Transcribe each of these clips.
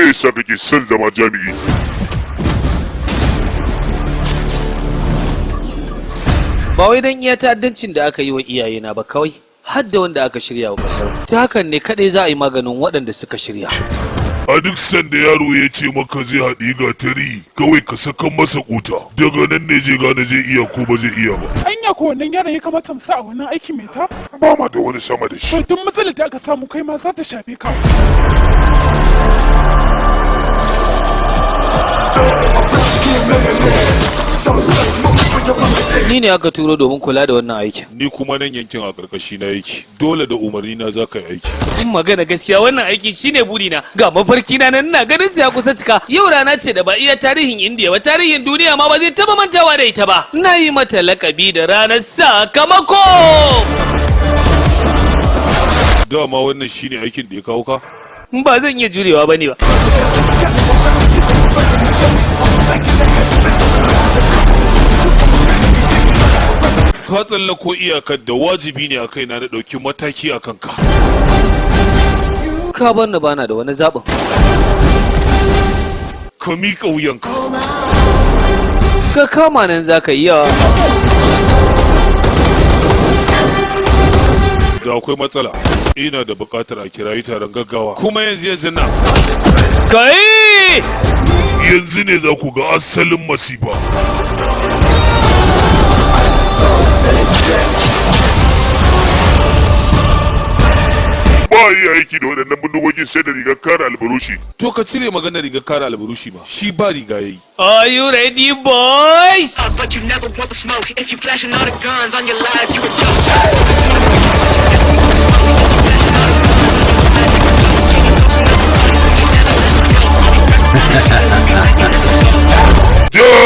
yasa kake son zama jami'i? Ba wai dan iya ta'addancin da aka yi wa iyayena ba kawai, har da wanda aka shirya wa kasar. Ta hakan ne kadai za a yi maganin waɗanda suka shirya. A duk sanda yaro ya ce maka zai haɗi gatari, kawai ka saka masa kuta. Daga nan ne zai gane zai iya ko ba zai iya ba. Anya ko wannan yaron ya kamata mu sa a wannan aikin mai ta? Ba ma da wani sama da shi. To duk matsalar da aka samu kai ma za ta shafe ka. Ni ne aka turo domin kula da wannan aikin. Ni kuma nan yankin a karkashi na yake. Dole da umarni na za ka yi aiki. In magana gaskiya wannan aiki shine burina. Ga mafarki na nan ina ganin sa ya kusa cika. Yau rana ce da ba iya tarihin Indiya ba, tarihin duniya ma ba zai taba mantawa da ita ba. Na yi mata lakabi da ranar sakamako. Dama wannan shine aikin da ya kawo ka? Ba zan iya jurewa bane ba. Ka tsallako iyakar da wajibi ne a kaina na ɗauki mataki a kanka. Ka bar ni bana da wani zaɓin. Ka miƙa wuyanka. Ka kama nan za ka iya. Da akwai matsala. Ina da buƙatar a kirayi taron gaggawa. Kuma yanzu nan. Kai! Yanzu ne za ku ga asalin masifa. Ba yi aiki da waɗannan bindigogin sai da rigar kare albarushi. To ka cire maganar rigar kare albarushi ba, shi ba riga yayi. Are you ready, boys? But you never want the smoke. If you flashing all the guns on your life, you a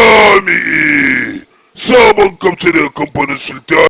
Jami'i! Sabon kamce daga kamfanin Sultan.